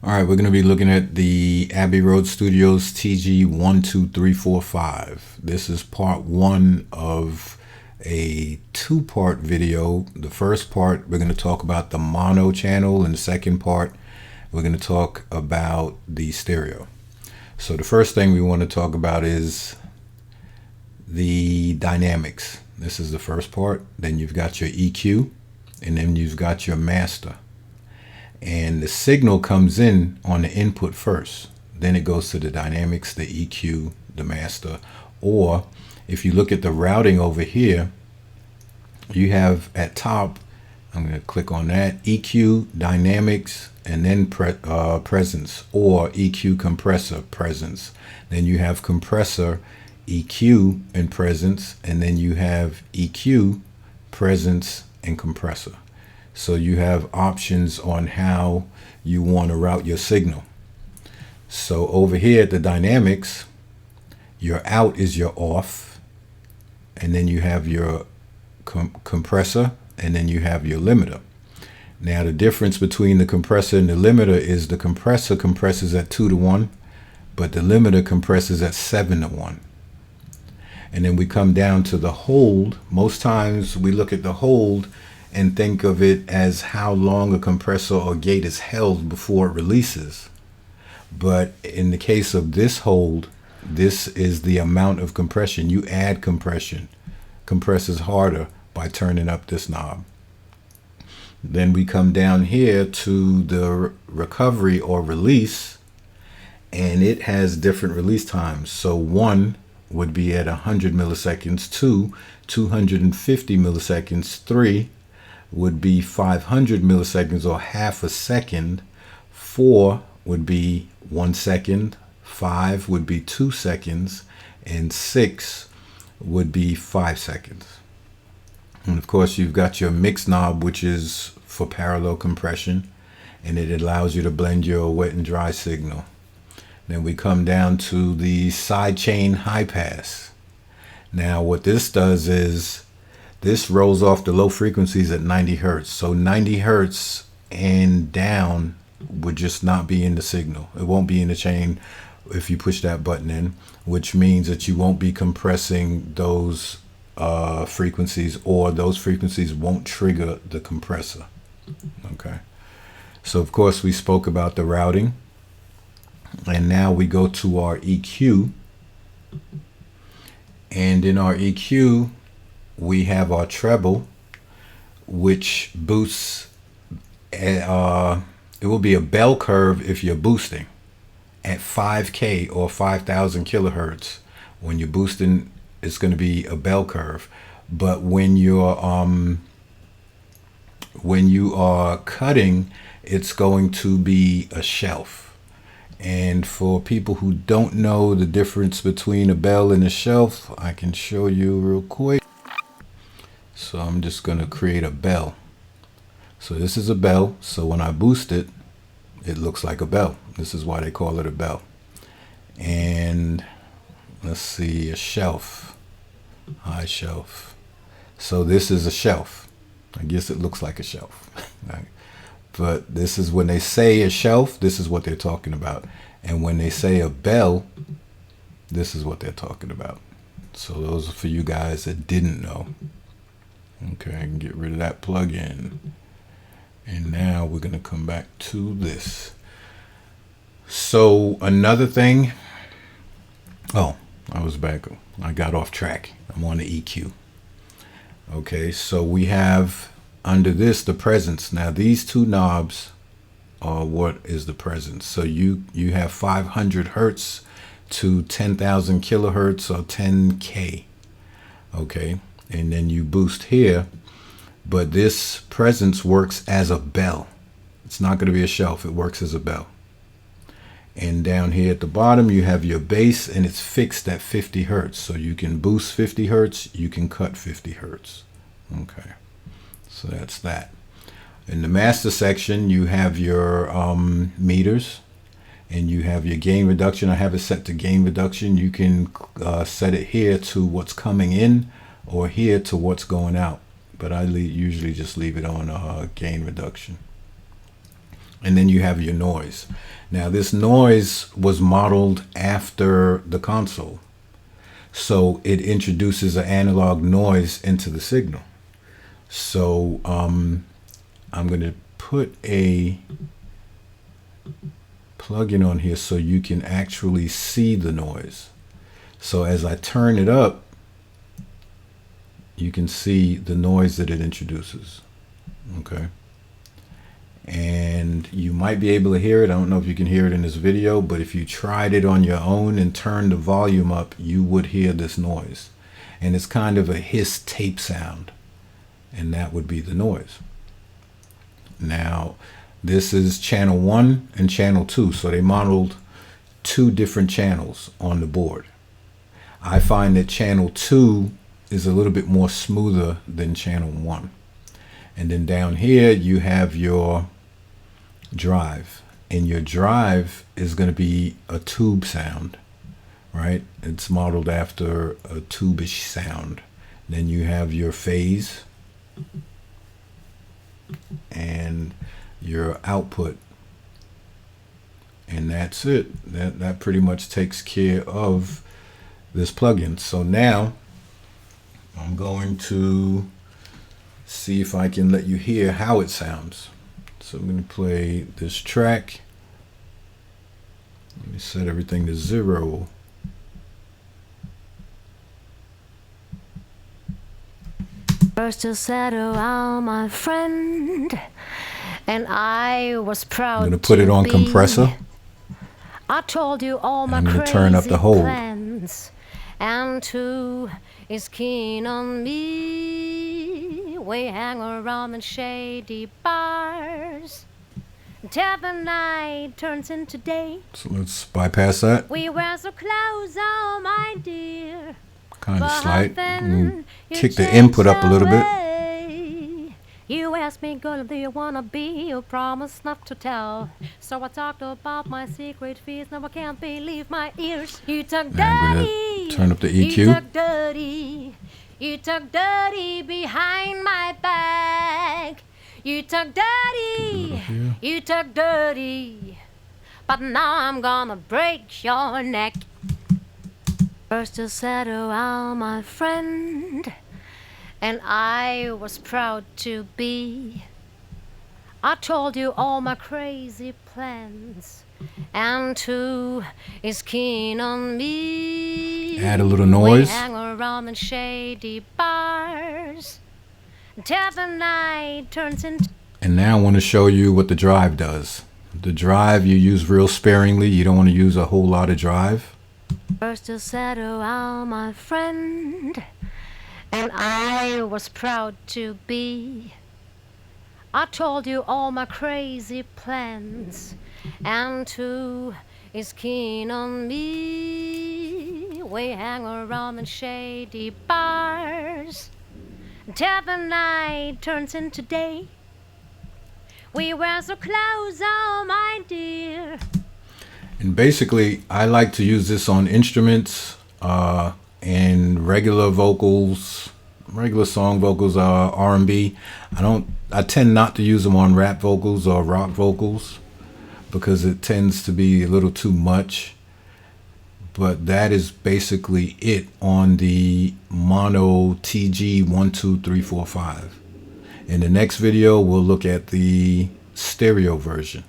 All right, we're going to be looking at the Abbey Road Studios TG12345. This is part one of a two-part video. The first part, we're going to talk about the mono channel, and the second part, we're going to talk about the stereo. So the first thing we want to talk about is the dynamics. This is the first part. Then you've got your EQ, and then you've got your master. And the signal comes in on the input first. Then it goes to the dynamics, the EQ, the master. Or if you look at the routing over here, you have at top, I'm going to click on that, EQ, dynamics, and then presence, or EQ compressor presence. Then you have compressor, EQ, and presence, and then you have EQ, presence, and compressor. So you have options on how you want to route your signal. So over here at the dynamics, your out is your off, and then you have your compressor, and then you have your limiter. Now the difference between the compressor and the limiter is the compressor compresses at 2:1, but the limiter compresses at 7:1. And then we come down to the hold. Most times we look at the hold and think of it as how long a compressor or gate is held before it releases. But in the case of this hold, this is the amount of compression. You add compression. Compresses harder by turning up this knob. Then we come down here to the recovery or release, and it has different release times. So 1 would be at 100 milliseconds, 2, 250 milliseconds, 3 would be 500 milliseconds or half a second, 4 would be 1 second, 5 would be 2 seconds, and 6 would be 5 seconds. And of course you've got your mix knob, which is for parallel compression, and it allows you to blend your wet and dry signal. Then we come down to the sidechain high pass. Now what this does is this rolls off the low frequencies at 90 hertz. So 90 hertz and down would just not be in the signal. It won't be in the chain if you push that button in, which means that you won't be compressing those frequencies, or those frequencies won't trigger the compressor. Okay. So of course we spoke about the routing, and now we go to our EQ. And in our EQ, we have our treble, which boosts, it will be a bell curve if you're boosting at 5K or 5,000 kilohertz. When you're boosting, it's going to be a bell curve. But when you are cutting, it's going to be a shelf. And for people who don't know the difference between a bell and a shelf, I can show you real quick. So I'm just going to create a bell. So this is a bell. So when I boost it, it looks like a bell. This is why they call it a bell. And let's see, a shelf, high shelf. So this is a shelf. I guess it looks like a shelf. But this is when they say a shelf, this is what they're talking about. And when they say a bell, this is what they're talking about. So those are for you guys that didn't know. Okay, I can get rid of that plug-in. And now we're going to come back to this. So another thing. Oh, I was back. I got off track. I'm on the EQ. Okay, so we have under this the presence. Now these two knobs are what is the presence. So you have 500 hertz to 10,000 kilohertz or 10K. Okay. And then you boost here, but this presence works as a bell. It's not going to be a shelf. It works as a bell. And down here at the bottom, you have your bass, and it's fixed at 50 hertz. So you can boost 50 hertz, you can cut 50 hertz. Okay. So that's that. In the master section, you have your meters, and you have your gain reduction. I have it set to gain reduction. You can set it here to what's coming in, or here to what's going out, but I usually just leave it on gain reduction. and then you have your noise. Now this noise was modeled after the console, so it introduces an analog noise into the signal. So I'm going to put a plugin on here so you can actually see the noise. So as I turn it up, you can see the noise that it introduces. Okay. And you might be able to hear it. I don't know if you can hear it in this video, but if you tried it on your own and turned the volume up, you would hear this noise. And it's kind of a hiss tape sound. And that would be the noise. Now, this is channel 1 and channel 2. So they modeled 2 different channels on the board. I find that channel 2 is a little bit more smoother than channel 1. And then down here you have your drive, and your drive is going to be a tube sound, right? It's modeled after a tube-ish sound. Then you have your phase and your output, and that's it. That pretty much takes care of this plugin. So now I'm going to see if I can let you hear how it sounds. So I'm going to play this track. Let me set everything to 0. First you said, "Oh, my friend," and I was proud. I'm going to put it on compressor. I told you all my I'm going to crazy turn up the hold. plans, and who is keen on me? We hang around in shady bars till the night turns into day. So let's bypass that. We were so close, oh my dear. Kind of slight. Then Kick the input up a little bit. You asked me, girl, do you wanna be? You promised not to tell. So I talked about my secret fears. Now I can't believe my ears. You talk dirty. Turn up the EQ. You talk dirty. You talk dirty behind my back. You talk dirty. You talk dirty. But now I'm gonna break your neck. First you said, "Oh, my friend," and I was proud to be. I told you all my crazy plans, and who is keen on me? Add a little noise. We hang around in shady bars till the night turns into. And now I want to show you what the drive does. The drive you use real sparingly. You don't want to use a whole lot of drive. First you said, "Oh, my friend," and I was proud to be. I told you all my crazy plans, and who is keen on me? We hang around in shady bars till the night turns into day. We were so close, oh my dear. And basically, I like to use this on instruments and regular vocals, regular song vocals, R&B. I tend not to use them on rap vocals or rock vocals because it tends to be a little too much. But that is basically it on the mono TG12345. In the next video, we'll look at the stereo version.